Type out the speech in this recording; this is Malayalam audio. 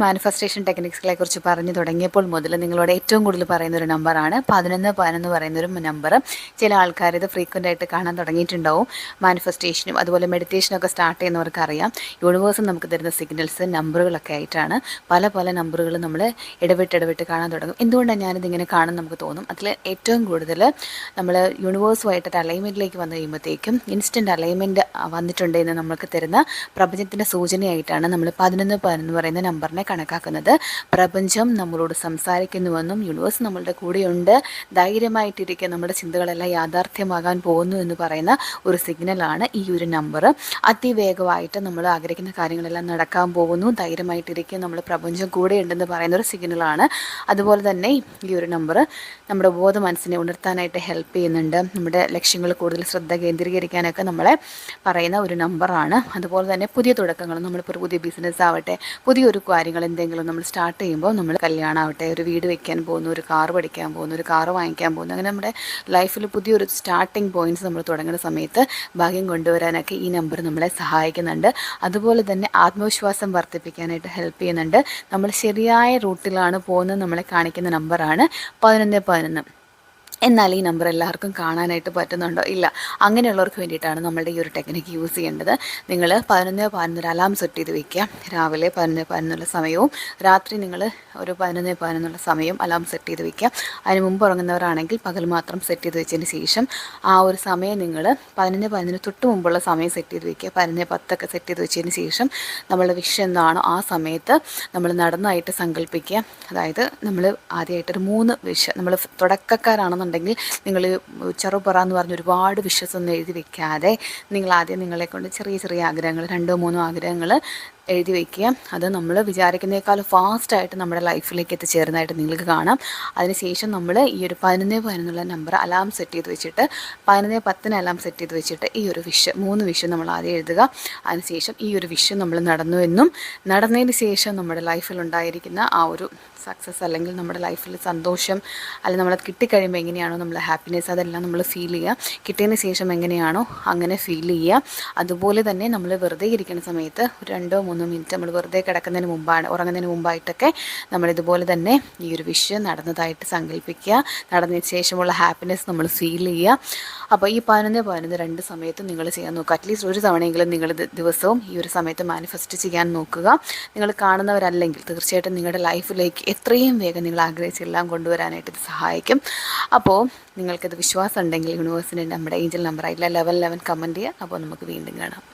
മാനിഫെസ്റ്റേഷൻ ടെക്നിക്സുകളെ കുറിച്ച് പറഞ്ഞു തുടങ്ങിയപ്പോൾ മുതൽ നിങ്ങളോട് ഏറ്റവും കൂടുതൽ പറയുന്ന ഒരു നമ്പറാണ് 11 പറയുന്നൊരു നമ്പർ. ചില ആൾക്കാർ ഇത് ഫ്രീക്വൻ്റ് ആയിട്ട് കാണാൻ തുടങ്ങിയിട്ടുണ്ടാവും. മാനിഫെസ്റ്റേഷനും അതുപോലെ മെഡിറ്റേഷനും ഒക്കെ സ്റ്റാർട്ട് ചെയ്യുന്നവർക്ക് അറിയാം, യൂണിവേഴ്സ് നമുക്ക് തരുന്ന സിഗ്നൽസ് നമ്പറുകളൊക്കെ ആയിട്ടാണ്. പല നമ്പറുകൾ നമ്മൾ ഇടവിട്ട് കാണാൻ തുടങ്ങും. എന്തുകൊണ്ടാണ് ഞാനിതിങ്ങനെ കാണും നമുക്ക് തോന്നും. അതിൽ ഏറ്റവും കൂടുതൽ നമ്മൾ യൂണിവേഴ്സുമായിട്ടൊരു അലൈൻമെൻറ്റിലേക്ക് വന്നു കഴിയുമ്പോഴത്തേക്കും ഇൻസ്റ്റൻറ്റ് അലൈൻമെൻറ്റ് വന്നിട്ടുണ്ട് എന്ന് നമുക്ക് തരുന്ന പ്രപഞ്ചത്തിൻ്റെ സൂചനയായിട്ടാണ് നമ്മൾ 11 പറയുന്ന നമ്പറിനെ കണക്കാക്കുന്നത്. പ്രപഞ്ചം നമ്മളോട് സംസാരിക്കുന്നുവെന്നും യൂണിവേഴ്സ് നമ്മളുടെ കൂടെയുണ്ട്, ധൈര്യമായിട്ടിരിക്കുക, നമ്മുടെ ചിന്തകളെല്ലാം യാഥാർത്ഥ്യമാകാൻ പോകുന്നു എന്ന് പറയുന്ന ഒരു സിഗ്നലാണ് ഈ ഒരു നമ്പർ. അതിവേഗമായിട്ട് നമ്മൾ ആഗ്രഹിക്കുന്ന കാര്യങ്ങളെല്ലാം നടക്കാൻ പോകുന്നു, ധൈര്യമായിട്ടിരിക്കുക, നമ്മൾ പ്രപഞ്ചം കൂടെ ഉണ്ടെന്ന് പറയുന്ന ഒരു സിഗ്നലാണ്. അതുപോലെ തന്നെ ഈ ഒരു നമ്പർ നമ്മുടെ ബോധ മനസ്സിനെ ഉണർത്താനായിട്ട് ഹെൽപ്പ് ചെയ്യുന്നുണ്ട്. നമ്മുടെ ലക്ഷ്യങ്ങൾ കൂടുതൽ ശ്രദ്ധ കേന്ദ്രീകരിക്കാനൊക്കെ നമ്മളെ പറയുന്ന ഒരു നമ്പറാണ്. അതുപോലെ തന്നെ പുതിയ തുടക്കങ്ങൾ, നമ്മളിപ്പോൾ പുതിയ ബിസിനസ് ആവട്ടെ, പുതിയൊരു കാര്യങ്ങൾ എന്തെങ്കിലും നമ്മൾ സ്റ്റാർട്ട് ചെയ്യുമ്പോൾ, നമ്മൾ കല്യാണം ആവട്ടെ, ഒരു വീട് വെക്കാൻ പോകുന്നു, ഒരു കാർ പഠിക്കാൻ പോകുന്നു, ഒരു കാർ വാങ്ങിക്കാൻ പോകുന്നു, അങ്ങനെ നമ്മുടെ ലൈഫിൽ പുതിയൊരു സ്റ്റാർട്ടിങ് പോയിൻറ്റ്സ് നമ്മൾ തുടങ്ങുന്ന സമയത്ത് ഭാഗ്യം കൊണ്ടുവരാനൊക്കെ ഈ നമ്പർ നമ്മളെ സഹായിക്കുന്നുണ്ട്. അതുപോലെ തന്നെ ആത്മവിശ്വാസം വർദ്ധിപ്പിക്കാനായിട്ട് ഹെൽപ്പ് ചെയ്യുന്നുണ്ട്. നമ്മൾ ശരിയായ റൂട്ടിലാണ് പോകുന്നത് നമ്മളെ കാണിക്കുന്ന നമ്പറാണ് 11. എന്നാൽ ഈ നമ്പർ എല്ലാവർക്കും കാണാനായിട്ട് പറ്റുന്നുണ്ടോ? ഇല്ല. അങ്ങനെയുള്ളവർക്ക് വേണ്ടിയിട്ടാണ് നമ്മളുടെ ഈ ഒരു ടെക്നിക്ക് യൂസ് ചെയ്യേണ്ടത്. നിങ്ങൾ 11 അലാം സെറ്റ് ചെയ്ത് വയ്ക്കുക. രാവിലെ 11 സമയവും രാത്രി നിങ്ങൾ ഒരു 11 സമയവും അലാം സെറ്റ് ചെയ്ത് വയ്ക്കുക. അതിന് മുമ്പ് ഉറങ്ങുന്നവരാണെങ്കിൽ പകൽ മാത്രം സെറ്റ് ചെയ്ത് വെച്ചതിന് ശേഷം ആ ഒരു സമയം നിങ്ങൾ 11 തൊട്ട് മുമ്പുള്ള സമയം സെറ്റ് ചെയ്ത് വയ്ക്കുക. 11:10 സെറ്റ് ചെയ്ത് വെച്ചതിന് ശേഷം നമ്മളുടെ വിഷയം എന്താണോ ആ സമയത്ത് നമ്മൾ നടന്നതായിട്ട് സങ്കല്പിക്കുക. അതായത് നമ്മൾ ആദ്യമായിട്ടൊരു 3 വിഷയം, നമ്മൾ തുടക്കക്കാരാണെന്നുണ്ടെങ്കിൽ നിങ്ങൾ ചെറുപറ എന്ന് പറഞ്ഞ് ഒരുപാട് വിഷസൊന്നും എഴുതി വെക്കാതെ നിങ്ങൾ ആദ്യം നിങ്ങളെ കൊണ്ട് ചെറിയ ആഗ്രഹങ്ങൾ, 2-3 ആഗ്രഹങ്ങൾ എഴുതി വയ്ക്കുക. അത് നമ്മൾ വിചാരിക്കുന്നതിനേക്കാൾ ഫാസ്റ്റായിട്ട് നമ്മുടെ ലൈഫിലേക്ക് എത്തിച്ചേർന്നതായിട്ട് നിങ്ങൾക്ക് കാണാം. അതിനുശേഷം നമ്മൾ ഈ ഒരു 11 നമ്പർ അലാം സെറ്റ് ചെയ്ത് വെച്ചിട്ട് 11:10 അലാം സെറ്റ് ചെയ്ത് വെച്ചിട്ട് ഈ ഒരു 3 വിഷയം നമ്മൾ ആദ്യം എഴുതുക. അതിനുശേഷം ഈ ഒരു വിഷയം നമ്മൾ നടന്നുവെന്നും നടന്നതിന് ശേഷം നമ്മുടെ ലൈഫിൽ ഉണ്ടായിരിക്കുന്ന ആ ഒരു സക്സസ്, അല്ലെങ്കിൽ നമ്മുടെ ലൈഫിൽ സന്തോഷം, അല്ലെങ്കിൽ നമ്മളത് കിട്ടിക്കഴിയുമ്പോൾ എങ്ങനെയാണോ നമ്മൾ ഹാപ്പിനെസ്, അതെല്ലാം നമ്മൾ ഫീൽ ചെയ്യുക. കിട്ടിയതിന് ശേഷം എങ്ങനെയാണോ അങ്ങനെ ഫീൽ ചെയ്യുക. അതുപോലെ തന്നെ നമ്മൾ വെറുതെ ഇരിക്കുന്ന സമയത്ത് 2-3 മിനിറ്റ് നമ്മൾ വെറുതെ കിടക്കുന്നതിന് മുമ്പാണ്, ഉറങ്ങുന്നതിന് മുമ്പായിട്ടൊക്കെ നമ്മളിതുപോലെ തന്നെ ഈ ഒരു വിഷയം നടന്നതായിട്ട് സങ്കല്പിക്കുക. നടന്നതിന് ശേഷമുള്ള ഹാപ്പിനെസ് നമ്മൾ ഫീൽ ചെയ്യുക. അപ്പോൾ ഈ 11-2 സമയത്ത് നിങ്ങൾ ചെയ്യാൻ നോക്കുക. അറ്റ്ലീസ്റ്റ് ഒരു തവണയെങ്കിലും നിങ്ങൾ ദിവസവും ഈ ഒരു സമയത്ത് മാനിഫെസ്റ്റ് ചെയ്യാൻ നോക്കുക. നിങ്ങൾ കാണുന്നവരല്ലെങ്കിൽ തീർച്ചയായിട്ടും നിങ്ങളുടെ ലൈഫിലേക്ക് എത്രയും വേഗം നിങ്ങൾ ആഗ്രഹിച്ചെല്ലാം കൊണ്ടുവരാനായിട്ട് ഇത് സഹായിക്കും. അപ്പോൾ നിങ്ങൾക്കത് വിശ്വാസം ഉണ്ടെങ്കിൽ യൂണിവേഴ്സിൻ്റെ നമ്മുടെ ഏഞ്ചൽ നമ്പറായിട്ടുള്ള 11 കമൻറ്റ് ചെയ്യുക. അപ്പോൾ നമുക്ക് വീണ്ടും കാണാം.